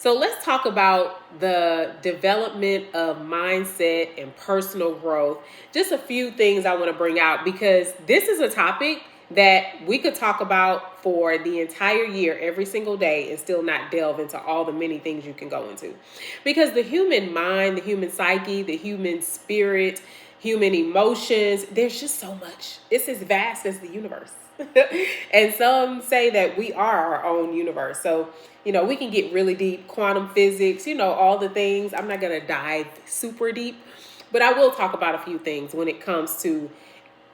So let's talk about the development of mindset and personal growth. Just a few things I want to bring out because this is a topic that we could talk about for the entire year, every single day, and still not delve into all the many things you can go into. Because the human mind, the human psyche, the human spirit, human emotions, there's just so much. It's as vast as the universe. And some say that we are our own universe. So, we can get really deep, quantum physics, all the things. I'm not going to dive super deep, but I will talk about a few things when it comes to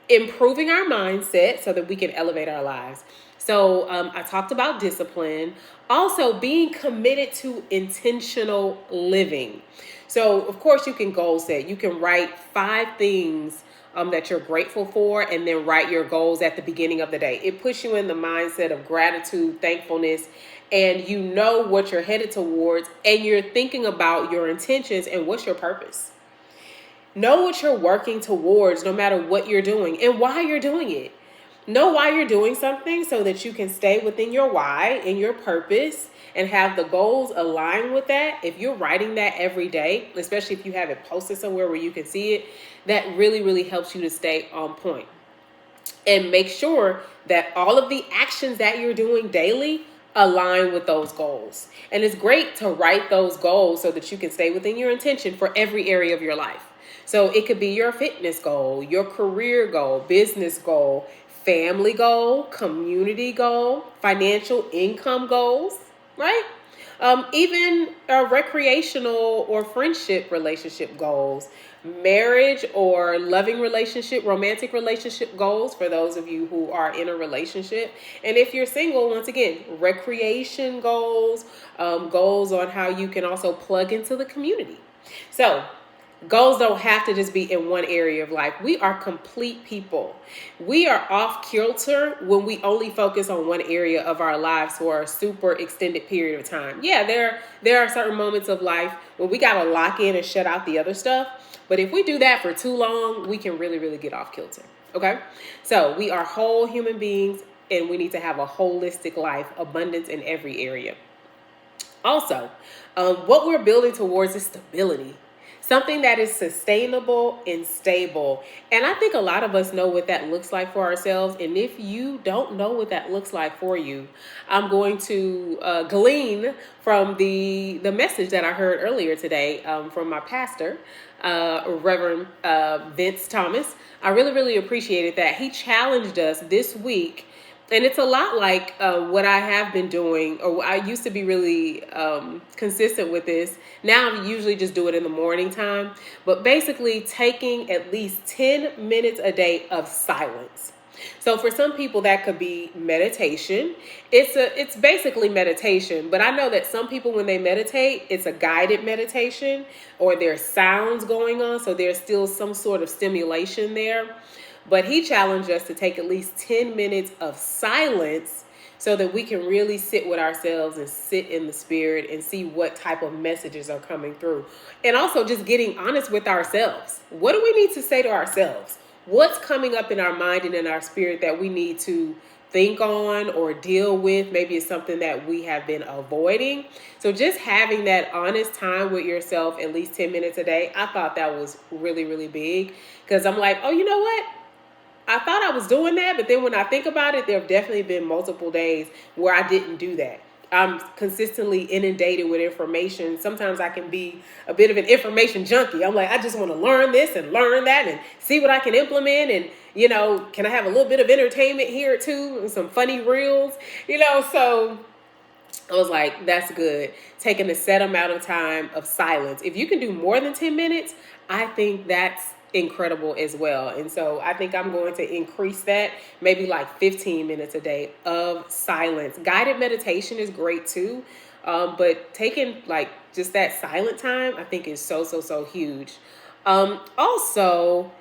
improving our mindset so that we can elevate our lives. So, I talked about discipline, also being committed to intentional living. So, of course, you can goal set. You can write 5 things that you're grateful for, and then write your goals at the beginning of the day. It puts you in the mindset of gratitude, thankfulness, and you know what you're headed towards, and you're thinking about your intentions and what's your purpose. Know what you're working towards, no matter what you're doing and why you're doing it. Know why you're doing something so that you can stay within your why and your purpose and have the goals align with that. If you're writing that every day, especially if you have it posted somewhere where you can see it, that really, really helps you to stay on point. And make sure that all of the actions that you're doing daily align with those goals. And it's great to write those goals so that you can stay within your intention for every area of your life. So it could be your fitness goal, your career goal, business goal, family goal, community goal, financial income goals, right? Even recreational or friendship relationship goals, marriage or loving relationship, romantic relationship goals for those of you who are in a relationship. And if you're single, once again, recreation goals, goals on how you can also plug into the community. So goals don't have to just be in one area of life. We are complete people. We are off kilter when we only focus on one area of our lives for a super extended period of time. Yeah, there are certain moments of life when we got to lock in and shut out the other stuff. But if we do that for too long, we can really, really get off kilter. Okay? So we are whole human beings and we need to have a holistic life, abundance in every area. Also, what we're building towards is stability. Something that is sustainable and stable. And I think a lot of us know what that looks like for ourselves. And if you don't know what that looks like for you, I'm going to glean from the message that I heard earlier today from my pastor, Reverend Vince Thomas. I really, really appreciated that. He challenged us this week. And it's a lot like what I have been doing, or I used to be really consistent with this. Now I usually just do it in the morning time, but basically taking at least 10 minutes a day of silence. So for some people that could be meditation. It's basically meditation, but I know that some people when they meditate, it's a guided meditation or there's sounds going on, so there's still some sort of stimulation there. But he challenged us to take at least 10 minutes of silence so that we can really sit with ourselves and sit in the spirit and see what type of messages are coming through. And also just getting honest with ourselves. What do we need to say to ourselves? What's coming up in our mind and in our spirit that we need to think on or deal with? Maybe it's something that we have been avoiding. So just having that honest time with yourself at least 10 minutes a day, I thought that was really, really big. Because I'm like, oh, you know what? I thought I was doing that, but then when I think about it, there have definitely been multiple days where I didn't do that. I'm consistently inundated with information. Sometimes I can be a bit of an information junkie. I'm like, I just want to learn this and learn that and see what I can implement. And, can I have a little bit of entertainment here too? And some funny reels, so I was like, that's good. Taking a set amount of time of silence. If you can do more than 10 minutes, I think that's incredible as well. And so I think I'm going to increase that, maybe like 15 minutes a day of silence. Guided meditation is great too. But taking like just that silent time, I think is so huge. Also,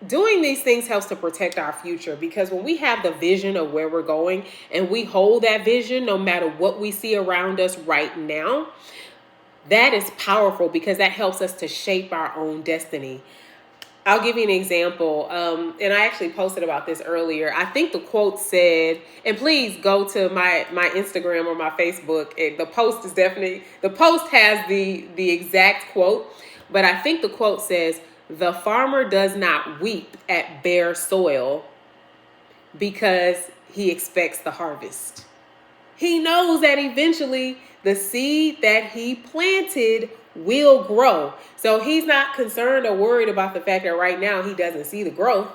doing these things helps to protect our future, because when we have the vision of where we're going and we hold that vision, no matter what we see around us right now, that is powerful because that helps us to shape our own destiny. I'll give you an example. And I actually posted about this earlier. I think the quote said, and please go to my Instagram or my Facebook. The post is definitely, the post has the exact quote, but I think the quote says, "The farmer does not weep at bare soil because he expects the harvest." He knows that eventually the seed that he planted will grow. So he's not concerned or worried about the fact that right now he doesn't see the growth.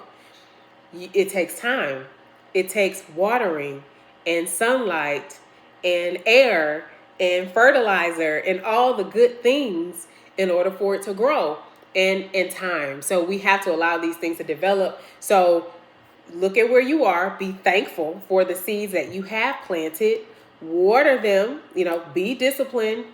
It takes time. It takes watering and sunlight and air and fertilizer and all the good things in order for it to grow, and time. So we have to allow these things to develop. So look at where you are. Be thankful for the seeds that you have planted. Water them, be disciplined,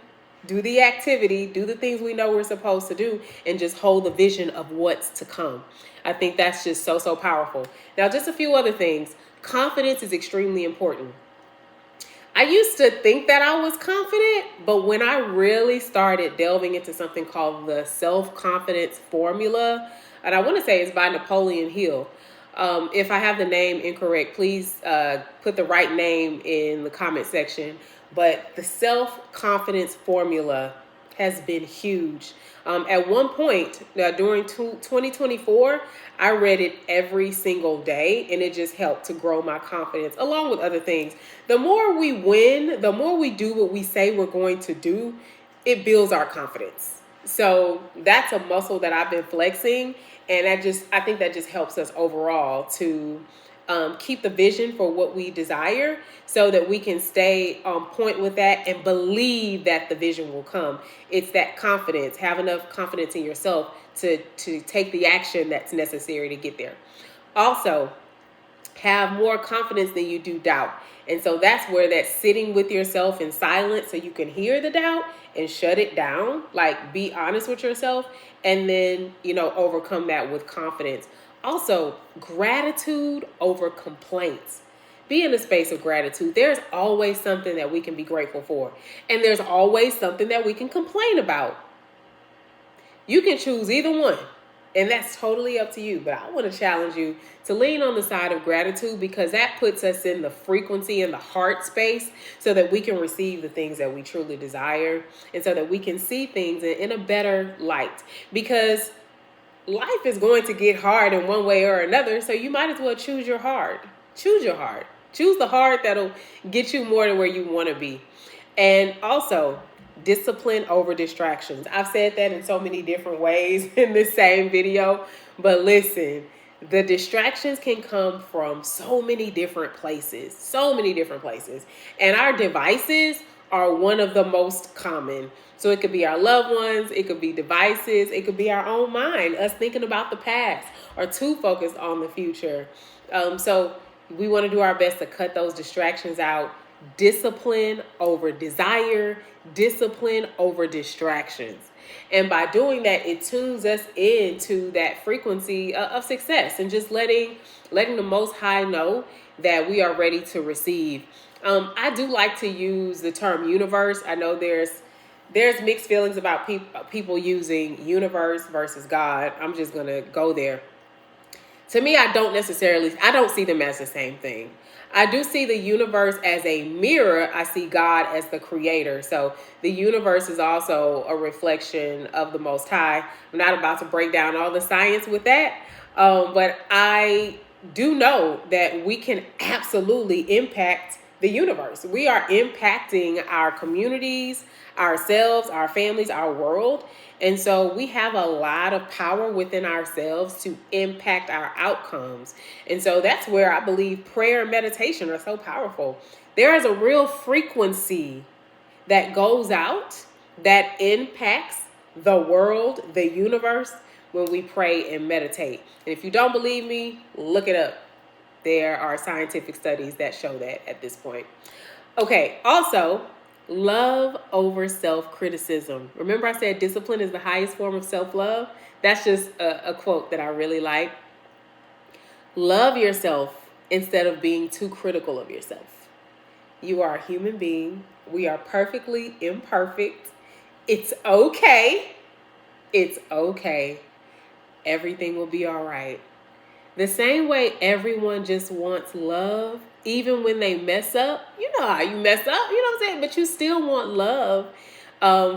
do the activity, do the things we know we're supposed to do, and just hold the vision of what's to come. I think that's just so, so powerful. Now, just a few other things. Confidence is extremely important. I used to think that I was confident, but when I really started delving into something called the self-confidence formula, and I want to say it's by Napoleon Hill. If I have the name incorrect, please put the right name in the comment section. But the self-confidence formula has been huge. At one point during 2024, I read it every single day, and it just helped to grow my confidence along with other things. The more we win, the more we do what we say we're going to do, it builds our confidence. So that's a muscle that I've been flexing, and I think that just helps us overall to keep the vision for what we desire, so that we can stay on point with that and believe that the vision will come. It's that confidence. Have enough confidence in yourself to take the action that's necessary to get there. Also, have more confidence than you do doubt. And so that's where that sitting with yourself in silence so you can hear the doubt and shut it down, like be honest with yourself, and then, overcome that with confidence. Also, gratitude over complaints. Be in a space of gratitude. There's always something that we can be grateful for, and there's always something that we can complain about. You can choose either one, and that's totally up to you. But I want to challenge you to lean on the side of gratitude, because that puts us in the frequency and the heart space so that we can receive the things that we truly desire, and so that we can see things in a better light. Because life is going to get hard in one way or another, so you might as well choose your heart. Choose your heart. Choose the heart that'll get you more to where you want to be. And also, discipline over distractions. I've said that in so many different ways in this same video, but listen, the distractions can come from so many different places, and our devices are one of the most common. So it could be our loved ones, it could be devices, it could be our own mind, us thinking about the past or too focused on the future. So we want to do our best to cut those distractions out. Discipline over desire, discipline over distractions. And by doing that, it tunes us into that frequency of success, and just letting the Most High know that we are ready to receive. I do like to use the term universe. I know there's mixed feelings about people using universe versus God. I'm just going to go there. To me, I don't see them as the same thing. I do see the universe as a mirror. I see God as the creator. So the universe is also a reflection of the Most High. I'm not about to break down all the science with that, but I do know that we can absolutely impact the universe. We are impacting our communities, ourselves, our families, our world. And so we have a lot of power within ourselves to impact our outcomes. And so that's where I believe prayer and meditation are so powerful. There is a real frequency that goes out that impacts the world, the universe, when we pray and meditate. And if you don't believe me, look it up. There are scientific studies that show that at this point. Okay, also, love over self-criticism. Remember I said discipline is the highest form of self-love? That's just a quote that I really like. Love yourself instead of being too critical of yourself. You are a human being. We are perfectly imperfect. It's okay. It's okay. everything will be all right. The same way everyone just wants love, even when they mess up. You know how you mess up, you know what I'm saying? But you still want love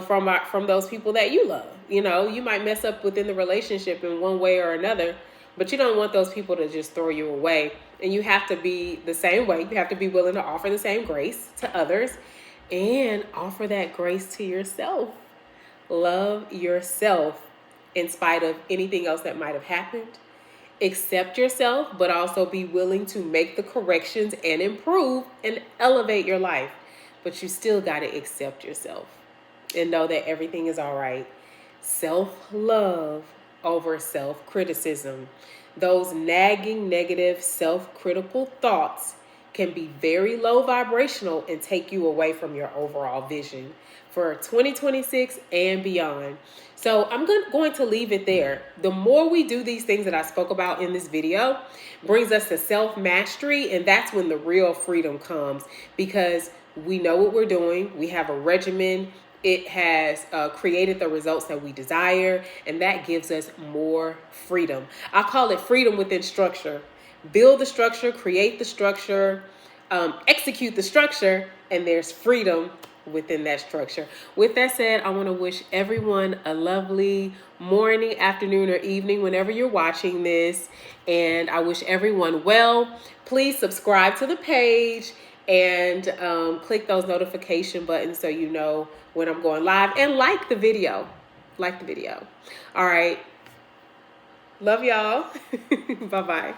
from those people that you love. You know, you might mess up within the relationship in one way or another, but you don't want those people to just throw you away. And you have to be the same way. You have to be willing to offer the same grace to others and offer that grace to yourself. Love yourself in spite of anything else that might have happened. Accept yourself, but also be willing to make the corrections and improve and elevate your life. But you still got to accept yourself and know that everything is all right. Self-love over self-criticism. Those nagging, negative, self-critical thoughts can be very low vibrational and take you away from your overall vision for 2026 and beyond. So I'm going to leave it there. The more we do these things that I spoke about in this video brings us to self-mastery, and that's when the real freedom comes, because we know what we're doing. We have a regimen. It has created the results that we desire, and that gives us more freedom. I call it freedom within structure. Build the structure, create the structure, execute the structure, and there's freedom within that structure. With that said, I want to wish everyone a lovely morning, afternoon, or evening whenever you're watching this, and I wish everyone well. Please subscribe to the page and click those notification buttons so you know when I'm going live, and like the video. All right. Love y'all. Bye-bye.